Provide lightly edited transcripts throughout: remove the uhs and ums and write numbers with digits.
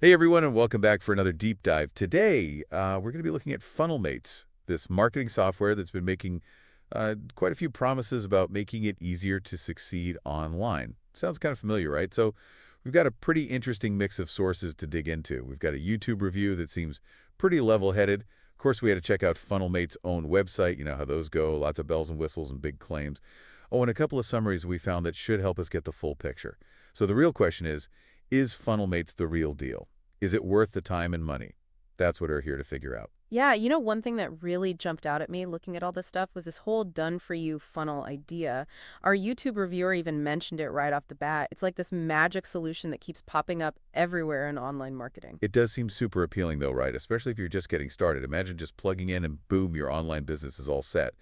Hey everyone, and welcome back for another deep dive. Today, we're going to be looking at FunnelMates, this marketing software that's been making quite a few promises about making it easier to succeed online. Sounds kind of familiar, right? So we've got a pretty interesting mix of sources to dig into. We've got a YouTube review that seems pretty level-headed. Of course, we had to check out FunnelMates' own website. You know how those go, lots of bells and whistles and big claims. Oh, and a couple of summaries we found that should help us get the full picture. So the real question is FunnelMates the real deal? Is it worth the time and money? That's what we're here to figure out. Yeah, one thing that really jumped out at me looking at all this stuff was this whole done-for-you funnel idea. Our YouTube reviewer even mentioned it right off the bat. It's like this magic solution that keeps popping up everywhere in online marketing. It does seem super appealing though, right? Especially if you're just getting started. Imagine just plugging in and boom, your online business is all set.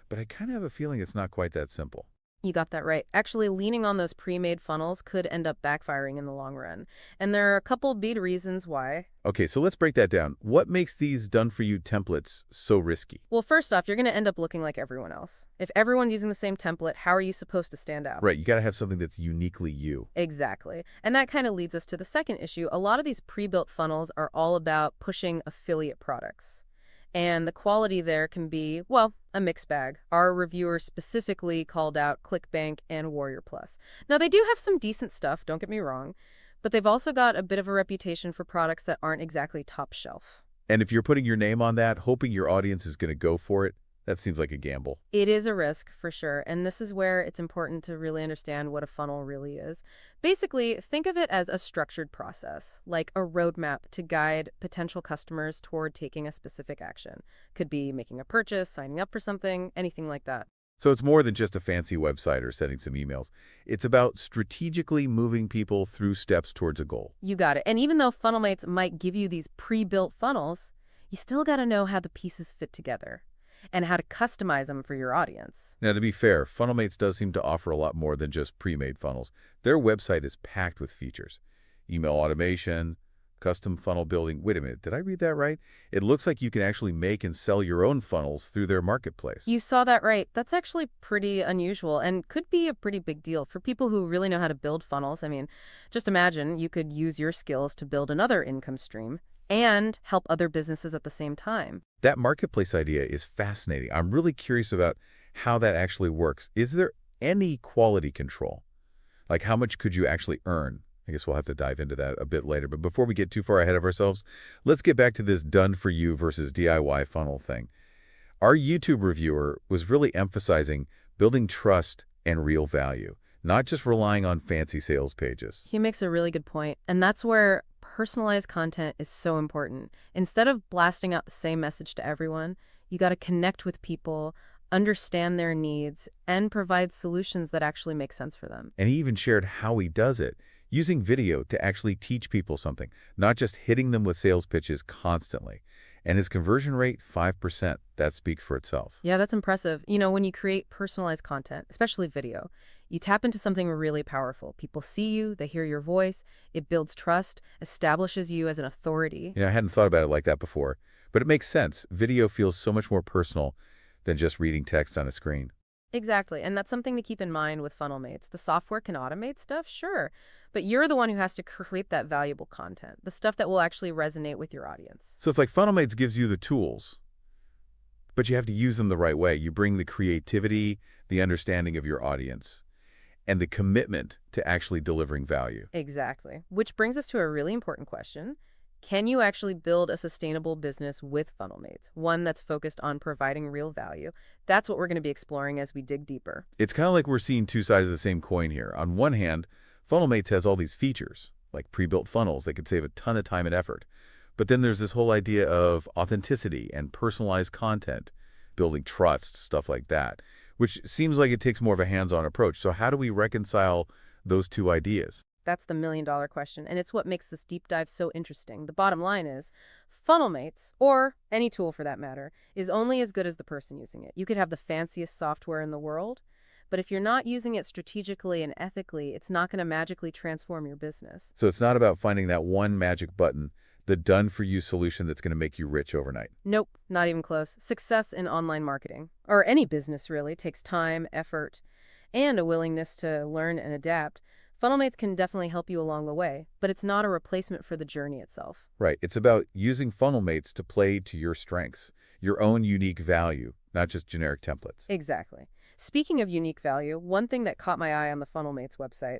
But I kind of have a feeling it's not quite that simple. You got that right. Actually, leaning on those pre-made funnels could end up backfiring in the long run. And there are a couple big reasons why. Okay, so let's break that down. What makes these done-for-you templates so risky? Well, first off, you're going to end up looking like everyone else. If everyone's using the same template, how are you supposed to stand out? Right, you got to have something that's uniquely you. Exactly. And that kind of leads us to the second issue. A lot of these pre-built funnels are all about pushing affiliate products. And the quality there can be, well, a mixed bag. Our reviewer specifically called out ClickBank and Warrior Plus. Now, they do have some decent stuff, don't get me wrong, but they've also got a bit of a reputation for products that aren't exactly top shelf. And if you're putting your name on that, hoping your audience is going to go for it, that seems like a gamble. It is a risk, for sure, and this is where it's important to really understand what a funnel really is. Basically, think of it as a structured process, like a roadmap to guide potential customers toward taking a specific action. Could be making a purchase, signing up for something, anything like that. So it's more than just a fancy website or sending some emails. It's about strategically moving people through steps towards a goal. You got it. And even though FunnelMates might give you these pre-built funnels, you still got to know how the pieces fit together and how to customize them for your audience. Now, to be fair, FunnelMates does seem to offer a lot more than just pre-made funnels. Their website is packed with features. Email automation, custom funnel building. Wait a minute, did I read that right? It looks like you can actually make and sell your own funnels through their marketplace. You saw that right. That's actually pretty unusual and could be a pretty big deal for people who really know how to build funnels. I mean, just imagine you could use your skills to build another income stream and help other businesses at the same time. That marketplace idea is fascinating. I'm really curious about how that actually works. Is there any quality control? Like how much could you actually earn? I guess we'll have to dive into that a bit later. But before we get too far ahead of ourselves, let's get back to this done for you versus DIY funnel thing. Our YouTube reviewer was really emphasizing building trust and real value, not just relying on fancy sales pages. He makes a really good point, and that's where personalized content is so important. Instead of blasting out the same message to everyone, you got to connect with people, understand their needs, and provide solutions that actually make sense for them. And he even shared how he does it, using video to actually teach people something, not just hitting them with sales pitches constantly. And his conversion rate, 5%. That speaks for itself. Yeah, that's impressive. When you create personalized content, especially video, you tap into something really powerful. People see you, they hear your voice, it builds trust, establishes you as an authority. I hadn't thought about it like that before, but it makes sense. Video feels so much more personal than just reading text on a screen. Exactly, and that's something to keep in mind with FunnelMates. The software can automate stuff, sure, but you're the one who has to create that valuable content, the stuff that will actually resonate with your audience. So it's like FunnelMates gives you the tools, but you have to use them the right way. You bring the creativity, the understanding of your audience, and the commitment to actually delivering value. Exactly, which brings us to a really important question. Can you actually build a sustainable business with FunnelMates, one that's focused on providing real value? That's what we're going to be exploring as we dig deeper. It's kind of like we're seeing two sides of the same coin here. On one hand, FunnelMates has all these features, like pre-built funnels that could save a ton of time and effort. But then there's this whole idea of authenticity and personalized content, building trust, stuff like that, which seems like it takes more of a hands-on approach. So how do we reconcile those two ideas? That's the million-dollar question, and it's what makes this deep dive so interesting. The bottom line is, FunnelMates, or any tool for that matter, is only as good as the person using it. You could have the fanciest software in the world, but if you're not using it strategically and ethically, it's not going to magically transform your business. So it's not about finding that one magic button, the done-for-you solution that's going to make you rich overnight. Nope, not even close. Success in online marketing, or any business really, takes time, effort, and a willingness to learn and adapt. FunnelMates can definitely help you along the way, but it's not a replacement for the journey itself. Right. It's about using FunnelMates to play to your strengths, your own unique value, not just generic templates. Exactly. Speaking of unique value, one thing that caught my eye on the FunnelMates website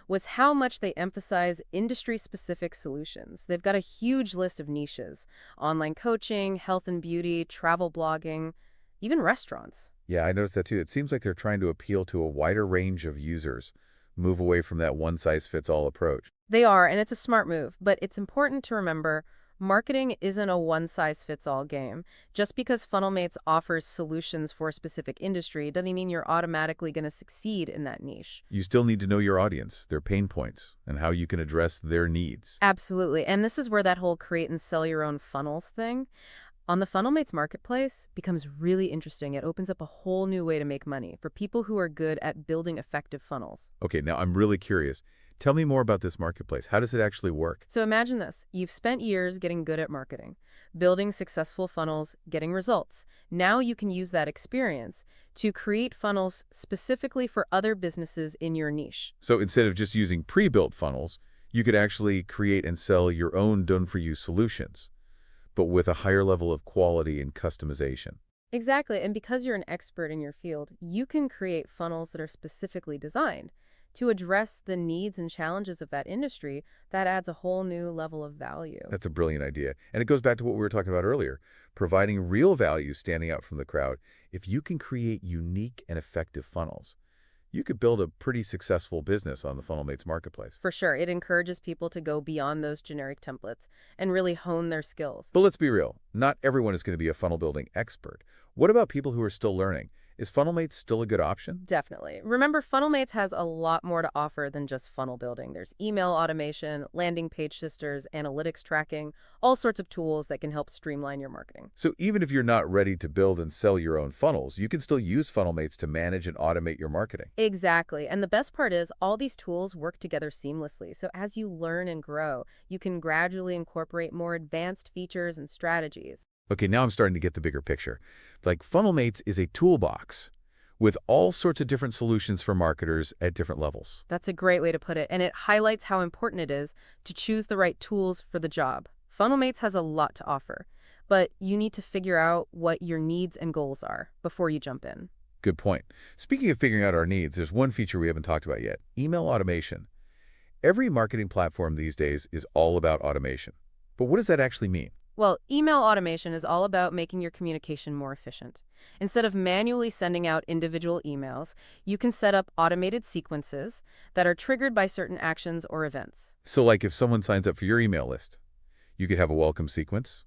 was how much they emphasize industry-specific solutions. They've got a huge list of niches: online coaching, health and beauty, travel blogging, even restaurants. Yeah, I noticed that too. It seems like they're trying to appeal to a wider range of users, move away from that one-size-fits-all approach. They are, and it's a smart move, but it's important to remember marketing isn't a one-size-fits-all game. Just because FunnelMates offers solutions for a specific industry doesn't mean you're automatically going to succeed in that niche. You still need to know your audience, their pain points, and how you can address their needs. Absolutely. And this is where that whole create and sell your own funnels thing on the FunnelMates marketplace becomes really interesting. It opens up a whole new way to make money for people who are good at building effective funnels. Okay, now I'm really curious. Tell me more about this marketplace. How does it actually work? So imagine this. You've spent years getting good at marketing, building successful funnels, getting results. Now you can use that experience to create funnels specifically for other businesses in your niche. So instead of just using pre-built funnels, you could actually create and sell your own done-for-you solutions, but with a higher level of quality and customization. Exactly. And because you're an expert in your field, you can create funnels that are specifically designed to address the needs and challenges of that industry. That adds a whole new level of value. That's a brilliant idea. And it goes back to what we were talking about earlier, providing real value standing out from the crowd. If you can create unique and effective funnels, you could build a pretty successful business on the FunnelMates marketplace. For sure, it encourages people to go beyond those generic templates and really hone their skills. But let's be real, not everyone is going to be a funnel building expert. What about people who are still learning? Is FunnelMates still a good option? Definitely. Remember, FunnelMates has a lot more to offer than just funnel building. There's email automation, landing page sisters, analytics tracking, all sorts of tools that can help streamline your marketing. So even if you're not ready to build and sell your own funnels, you can still use FunnelMates to manage and automate your marketing. Exactly. And the best part is all these tools work together seamlessly. So as you learn and grow, you can gradually incorporate more advanced features and strategies. Okay, now I'm starting to get the bigger picture. Like FunnelMates is a toolbox with all sorts of different solutions for marketers at different levels. That's a great way to put it, and it highlights how important it is to choose the right tools for the job. FunnelMates has a lot to offer, but you need to figure out what your needs and goals are before you jump in. Good point. Speaking of figuring out our needs, there's one feature we haven't talked about yet, email automation. Every marketing platform these days is all about automation. But what does that actually mean? Well, email automation is all about making your communication more efficient. Instead of manually sending out individual emails, you can set up automated sequences that are triggered by certain actions or events. So like if someone signs up for your email list, you could have a welcome sequence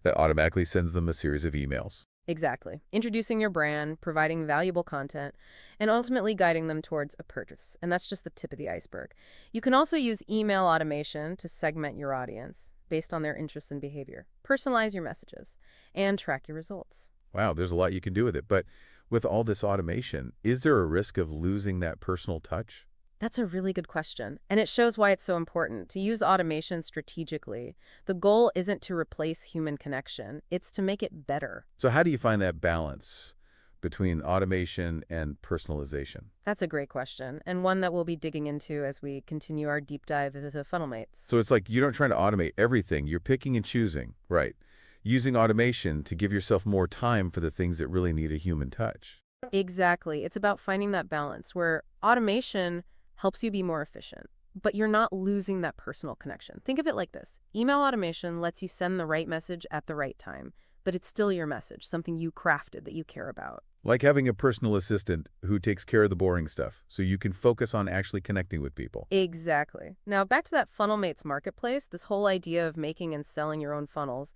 that automatically sends them a series of emails. Exactly. Introducing your brand, providing valuable content, and ultimately guiding them towards a purchase. And that's just the tip of the iceberg. You can also use email automation to segment your audience based on their interests and behavior, personalize your messages, and track your results. Wow, there's a lot you can do with it. But with all this automation, is there a risk of losing that personal touch? That's a really good question, and it shows why it's so important to use automation strategically. The goal isn't to replace human connection, it's to make it better. So how do you find that balance between automation and personalization? That's a great question, and one that we'll be digging into as we continue our deep dive into FunnelMates. So it's like you're not trying to automate everything, you're picking and choosing, right? Using automation to give yourself more time for the things that really need a human touch. Exactly. It's about finding that balance where automation helps you be more efficient, but you're not losing that personal connection. Think of it like this. Email automation lets you send the right message at the right time, but it's still your message, something you crafted that you care about. Like having a personal assistant who takes care of the boring stuff, so you can focus on actually connecting with people. Exactly. Now, back to that FunnelMates marketplace, this whole idea of making and selling your own funnels.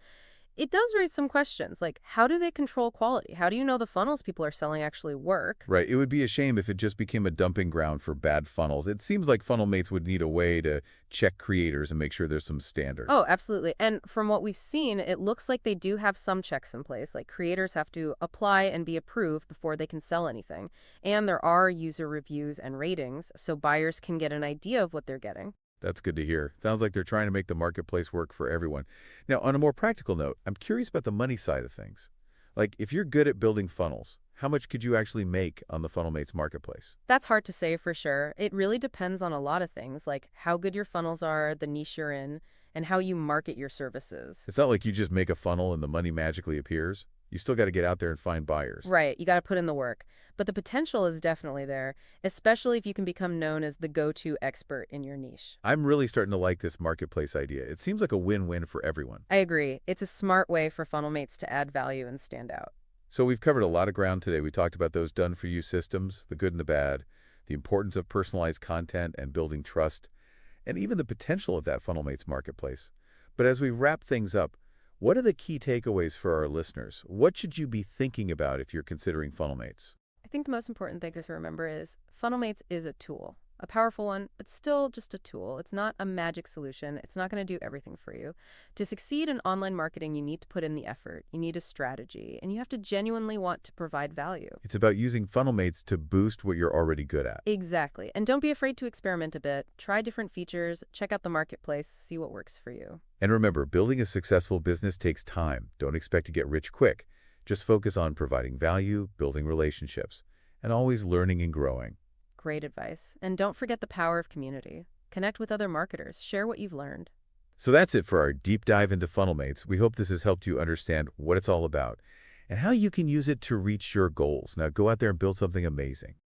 It does raise some questions, like how do they control quality? How do you know the funnels people are selling actually work? Right. It would be a shame if it just became a dumping ground for bad funnels. It seems like FunnelMates would need a way to check creators and make sure there's some standard. Oh, absolutely. And from what we've seen, it looks like they do have some checks in place, like creators have to apply and be approved before they can sell anything. And there are user reviews and ratings, so buyers can get an idea of what they're getting. That's good to hear. Sounds like they're trying to make the marketplace work for everyone. Now, on a more practical note, I'm curious about the money side of things. Like, if you're good at building funnels, how much could you actually make on the FunnelMates marketplace? That's hard to say for sure. It really depends on a lot of things, like how good your funnels are, the niche you're in, and how you market your services. It's not like you just make a funnel and the money magically appears. You still got to get out there and find buyers. Right, you got to put in the work. But the potential is definitely there, especially if you can become known as the go-to expert in your niche. I'm really starting to like this marketplace idea. It seems like a win-win for everyone. I agree. It's a smart way for FunnelMates to add value and stand out. So we've covered a lot of ground today. We talked about those done-for-you systems, the good and the bad, the importance of personalized content and building trust, and even the potential of that FunnelMates marketplace. But as we wrap things up, what are the key takeaways for our listeners? What should you be thinking about if you're considering FunnelMates? I think the most important thing to remember is FunnelMates is a tool, a powerful one, but still just a tool. It's not a magic solution. It's not going to do everything for you. To succeed in online marketing, you need to put in the effort. You need a strategy, and you have to genuinely want to provide value. It's about using FunnelMates to boost what you're already good at. Exactly. And don't be afraid to experiment a bit. Try different features, check out the marketplace, see what works for you. And remember, building a successful business takes time. Don't expect to get rich quick. Just focus on providing value, building relationships, and always learning and growing. Great advice. And don't forget the power of community. Connect with other marketers. Share what you've learned. So that's it for our deep dive into FunnelMates. We hope this has helped you understand what it's all about and how you can use it to reach your goals. Now go out there and build something amazing.